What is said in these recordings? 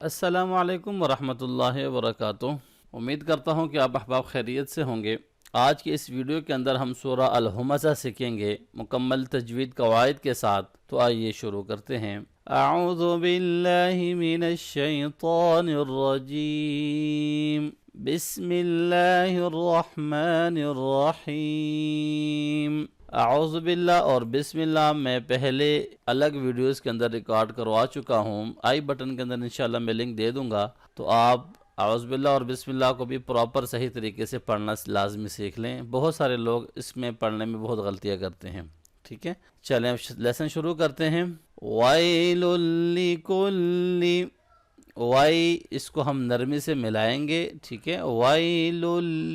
السلام علیکم ورحمۃ اللہ وبرکاتہ۔ امید کرتا ہوں کہ آپ احباب خیریت سے ہوں گے۔ آج کی اس ویڈیو کے اندر ہم سورہ الہمزہ سیکھیں گے مکمل تجوید قواعد کے ساتھ۔ تو آئیے شروع کرتے ہیں۔ اعوذ باللہ من الشیطان الرجیم، بسم اللہ الرحمن الرحیم۔ اعوذ باللہ اور بسم اللہ میں پہلے الگ ویڈیوز کے اندر ریکارڈ کروا چکا ہوں، آئی بٹن کے اندر انشاءاللہ میں لنک دے دوں گا، تو آپ اعوذ باللہ اور بسم اللہ کو بھی پراپر صحیح طریقے سے پڑھنا لازمی سیکھ لیں۔ بہت سارے لوگ اس میں پڑھنے میں بہت غلطیاں کرتے ہیں، ٹھیک ہے؟ چلیں لیسن شروع کرتے ہیں۔ وَيْلٌ لِكُلِّ، وائی اس کو ہم نرمی سے ملائیں گے، ٹھیک ہے؟ وَيْلٌ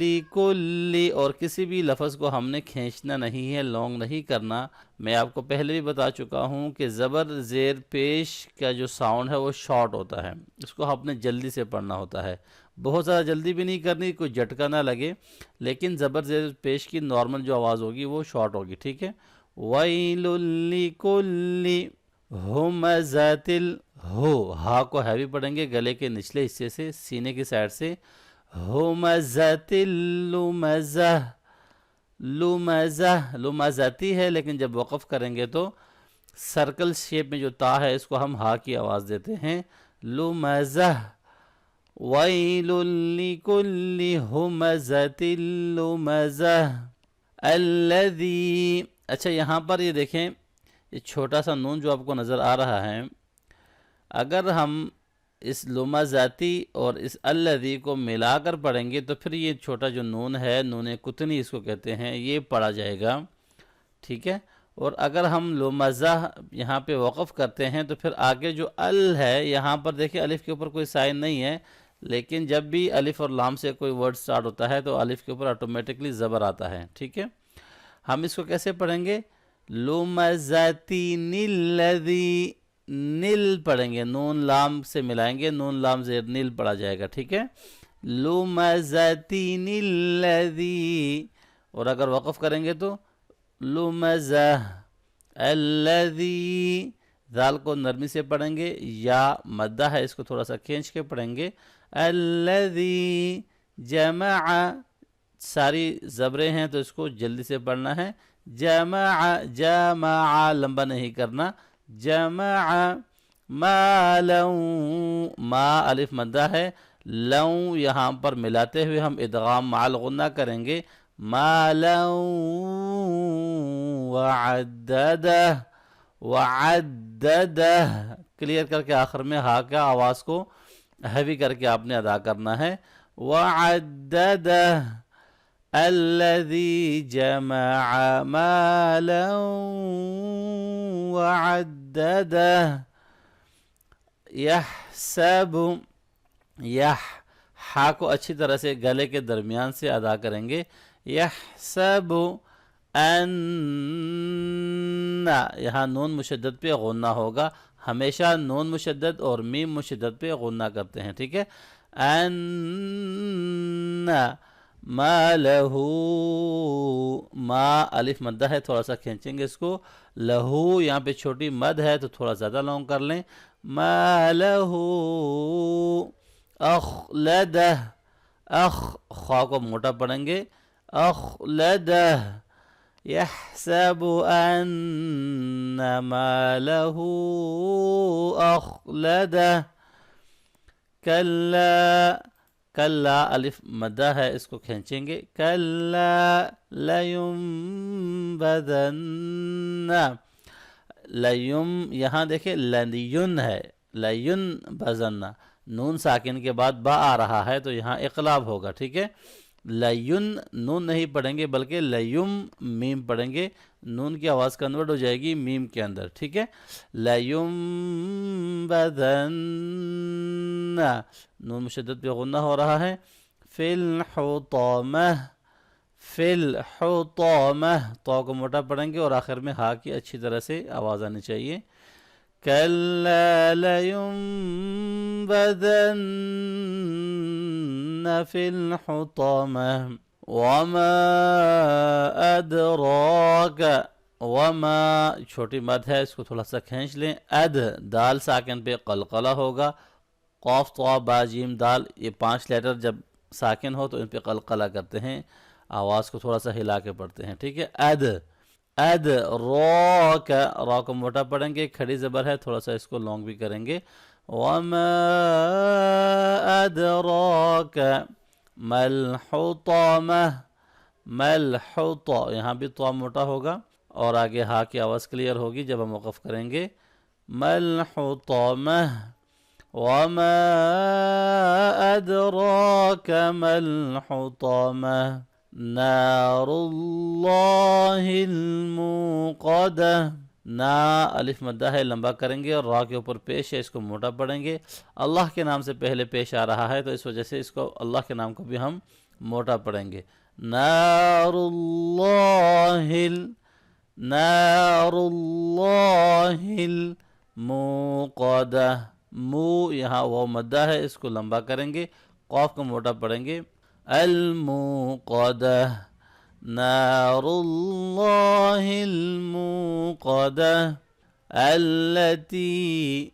لِكُلِّ، اور کسی بھی لفظ کو ہم نے کھینچنا نہیں ہے، لانگ نہیں کرنا۔ میں آپ کو پہلے بھی بتا چکا ہوں کہ زبر زیر پیش کا جو ساؤنڈ ہے وہ شارٹ ہوتا ہے، اس کو آپ نے جلدی سے پڑھنا ہوتا ہے، بہت زیادہ جلدی بھی نہیں کرنی، کوئی جھٹکا نہ لگے، لیکن زبر زیر پیش کی نارمل جو آواز ہوگی وہ شارٹ ہوگی، ٹھیک ہے؟ وَيْلٌ لِكُلِّ ہُمَزَةٍ، ہو ہا کو ہیوی پڑھیں گے گلے کے نچلے حصے سے، سینے کی سائڈ سے۔ ہُمَزَةٍ لُمَزَةٍ، لُمَزَةٍ لُمَزَتی ہے، لیکن جب وقف کریں گے تو سرکل شیپ میں جو تا ہے اس کو ہم ہا کی آواز دیتے ہیں، لُمَزَةٍ۔ وَيْلٌ لِكُلِّ ہُمَزَةٍ لُمَزَةٍ الَّذِي، اچھا یہاں پر یہ دیکھیں، یہ چھوٹا سا نون جو آپ کو نظر آ رہا ہے، اگر ہم اس لمزاتی اور اس الذی کو ملا کر پڑھیں گے تو پھر یہ چھوٹا جو نون ہے، نون کتنی اس کو کہتے ہیں، یہ پڑھا جائے گا، ٹھیک ہے؟ اور اگر ہم لمزہ یہاں پہ وقف کرتے ہیں تو پھر آگے جو ال ہے، یہاں پر دیکھیں الف کے اوپر کوئی سائن نہیں ہے، لیکن جب بھی الف اور لام سے کوئی ورڈ سٹارٹ ہوتا ہے تو الف کے اوپر آٹومیٹکلی زبر آتا ہے، ٹھیک ہے؟ ہم اس کو کیسے پڑھیں گے؟ لُمَزَتِنِ الَّذِي، نل پڑھیں گے، نون لام سے ملائیں گے، نون لام زیر نل پڑھا جائے گا، ٹھیک ہے؟ لُمَزَتِنِ الَّذِي، اور اگر وقف کریں گے تو لُمَزَةٍ الَّذِي، ذال کو نرمی سے پڑھیں گے، یا مدہ ہے اس کو تھوڑا سا کھینچ کے پڑھیں گے، الَّذِي جَمَعَ، ساری زبریں ہیں تو اس کو جلدی سے پڑھنا ہے، جمع، جمع لمبا نہیں کرنا، جمع مالا، ما الف مدہ ہے، لوں یہاں پر ملاتے ہوئے ہم ادغام مع الغنہ کریں گے، مالا وعددہ، وعددہ کلیئر کر کے آخر میں ہا کا آواز کو ہیوی کر کے آپ نے ادا کرنا ہے، وعددہ الذي جمع مالا وعدده يحسب، ہا کو اچھی طرح سے گلے کے درمیان سے ادا کریں گے، یحسب ان، یہاں نون مشدد پہ غنہ ہوگا، ہمیشہ نون مشدد اور میم مشدد پہ غنہ کرتے ہیں، ٹھیک ہے؟ ان ما لہو، ما الف مدہ ہے، تھوڑا سا کھینچیں گے اس کو، لہو یہاں پہ چھوٹی مد ہے تو تھوڑا زیادہ لانگ کر لیں، ما لہو اخلدہ، خوا کو موٹا پڑھیں گے، اخلدہ، یحسب ان ما لہو اخلدہ، کلا، کلا الف مدہ ہے اس کو کھینچیں گے، کلا لیمبذن، لیم یہاں دیکھیں لین ہے، لینبذن، نون ساکن کے بعد با آ رہا ہے تو یہاں اقلاب ہوگا، ٹھیک ہے؟ لین نون نہیں پڑھیں گے بلکہ لیم میم پڑھیں گے، نون کی آواز کنورٹ ہو جائے گی میم کے اندر، ٹھیک ہے؟ لیمبذن، نون مشدد پہ غنہ ہو رہا ہے، فی الحطامہ، فی الحطامہ، تو کو موٹا پڑھیں گے اور آخر میں ہا کی اچھی طرح سے آواز آنی چاہیے، کلا لیمبذن فی الحطامہ، وما ادراک، وما چھوٹی مد ہے اس کو تھوڑا سا کھینچ لیں، اد دال ساکن پہ قلقلہ ہوگا، قاف طا با جیم دال، یہ 5 لیٹر جب ساکن ہو تو ان پہ قلقلہ کرتے ہیں، آواز کو تھوڑا سا ہلا کے پڑھتے ہیں، ٹھیک ہے۔ اد اد را کا، را کو موٹا پڑھیں گے، کھڑی زبر ہے، تھوڑا سا اس کو لانگ بھی کریں گے۔ وما ادراک ما الحطمہ، ما الحطمہ، یہاں بھی طا موٹا ہوگا اور آگے ہا کی آواز کلیئر ہوگی جب ہم وقف کریں گے۔ ما الحطمہ وما ادراک ما الحطمہ نار اللہ الموقدہ، نا الف مدہ ہے، لمبا کریں گے اور را کے اوپر پیش ہے، اس کو موٹا پڑھیں گے۔ اللہ کے نام سے پہلے پیش آ رہا ہے تو اس وجہ سے اس کو اللہ کے نام کو بھی ہم موٹا پڑھیں گے۔ نار اللہ نار اللہ الموقدہ، مو یہاں وہ مدہ ہے، اس کو لمبا کریں گے، قاف کو موٹا پڑھیں گے۔ الموقدہ نار اللہ الموقدہ التی،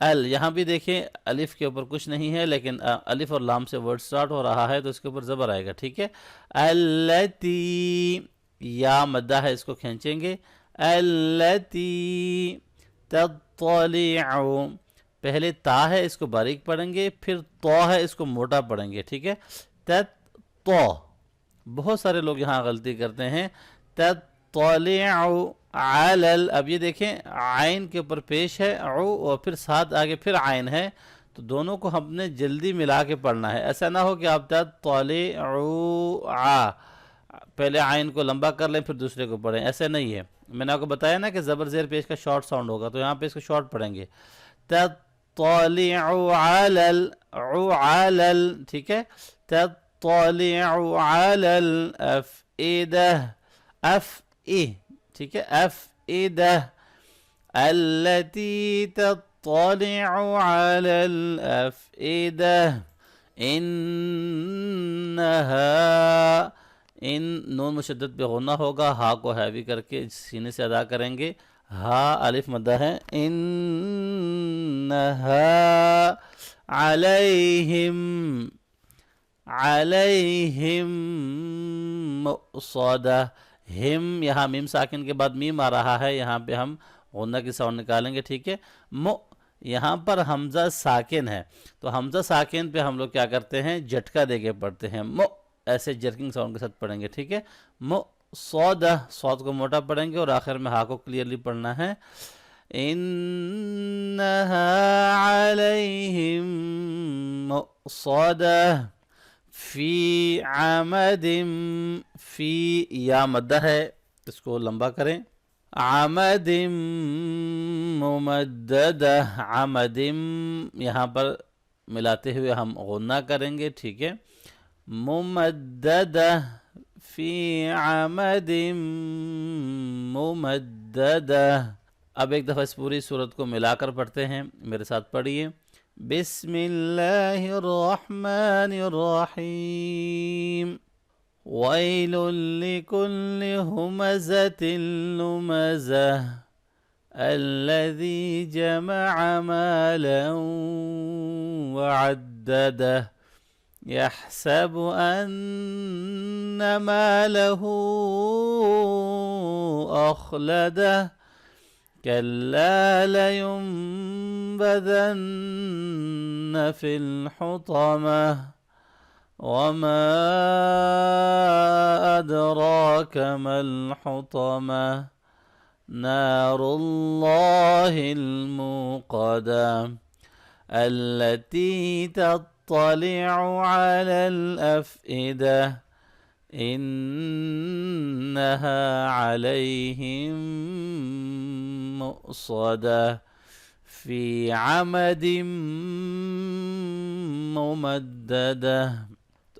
یہاں بھی دیکھیں الف کے اوپر کچھ نہیں ہے، لیکن الف اور لام سے ورڈ سٹارٹ ہو رہا ہے تو اس کے اوپر زبر آئے گا، ٹھیک ہے۔ التی، یا مدہ ہے، اس کو کھینچیں گے۔ التی تطلع، پہلے تا ہے، اس کو باریک پڑھیں گے، پھر تو ہے، اس کو موٹا پڑھیں گے، ٹھیک ہے۔ تو بہت سارے لوگ یہاں غلطی کرتے ہیں۔ تطلع علی، اب یہ دیکھیں عین کے اوپر پیش ہے عو اور پھر ساتھ آگے پھر عین ہے، تو دونوں کو ہم نے جلدی ملا کے پڑھنا ہے، ایسا نہ ہو کہ آپ تطلع ع پہلے عین کو لمبا کر لیں پھر دوسرے کو پڑھیں، ایسے نہیں ہے۔ میں نے آپ کو بتایا نا کہ زبر زیر پیش کا شارٹ ساؤنڈ ہوگا، تو یہاں پہ اس کو شارٹ پڑھیں گے۔ تطلع علی، ٹھیک ہے۔ تطلع علی الافئدہ، ٹھیک ہے، افئدہ التی تطلع علی الافئدہ انہا، ان نون مشدد پہ غنہ ہوگا، ہا کو ہیوی کر کے سینے سے ادا کریں گے، ہا الف مدہ ہے۔ انہا علیہم، علیہم مؤصدہ، ہم یہاں میم ساکن کے بعد میم آ رہا ہے، یہاں پہ ہم غنہ کی ساؤنڈ نکالیں گے، ٹھیک ہے۔ یہاں پر حمزہ ساکن ہے تو حمزہ ساکن پہ ہم لوگ کیا کرتے ہیں، جھٹکا دے کے پڑھتے ہیں، ایسے جرکنگ ساؤنڈ کے ساتھ پڑھیں گے، ٹھیک ہے۔ مؤصدہ، صاد کو موٹا پڑھیں گے اور آخر میں ہا کو کلیئرلی پڑھنا ہے۔ انہا علیہم مؤصدہ فی عمد، فی یا مدہ ہے، اس کو لمبا کریں۔ عمد ممددہ، عمد یہاں پر ملاتے ہوئے ہم غنہ کریں گے، ٹھیک ہے۔ ممددہ فی عمد ممددہ، اب ایک دفعہ اس پوری صورت کو ملا کر پڑھتے ہیں، میرے ساتھ پڑھیے۔ بسم اللہ الرحمن الرحیم، ویل لکل ہمزۃ لمزہ الذی جمع مالا وعددہ يحسب أن ماله أخلده كلا لينبذن في الحطمة وما أدراك ما الحطمة نار الله الموقدة التي تطلع على الأفئدة إنها عليهم مؤصدة في عمد ممددة۔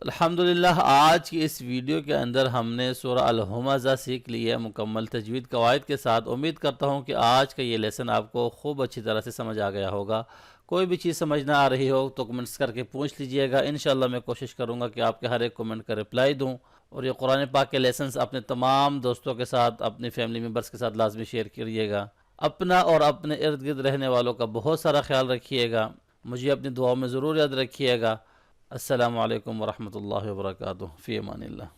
الحمدللہ آج کی اس ویڈیو کے اندر ہم نے سورہ الہمزہ سیکھ لی ہے مکمل تجوید قواعد کے ساتھ۔ امید کرتا ہوں کہ آج کا یہ لیسن آپ کو خوب اچھی طرح سے سمجھ آ گیا ہوگا۔ کوئی بھی چیز سمجھ نہ آ رہی ہو تو کمنٹس کر کے پوچھ لیجئے گا، انشاءاللہ میں کوشش کروں گا کہ آپ کے ہر ایک کمنٹ کا رپلائی دوں، اور یہ قرآن پاک کے لیسنز اپنے تمام دوستوں کے ساتھ، اپنی فیملی ممبرز کے ساتھ لازمی شیئر کیجئے گا۔ اپنا اور اپنے ارد گرد رہنے والوں کا بہت سارا خیال رکھیے گا۔ مجھے اپنی دعاؤں میں ضرور یاد رکھیے گا۔ السلام علیکم ورحمۃ اللہ وبرکاتہ، فی امان اللہ۔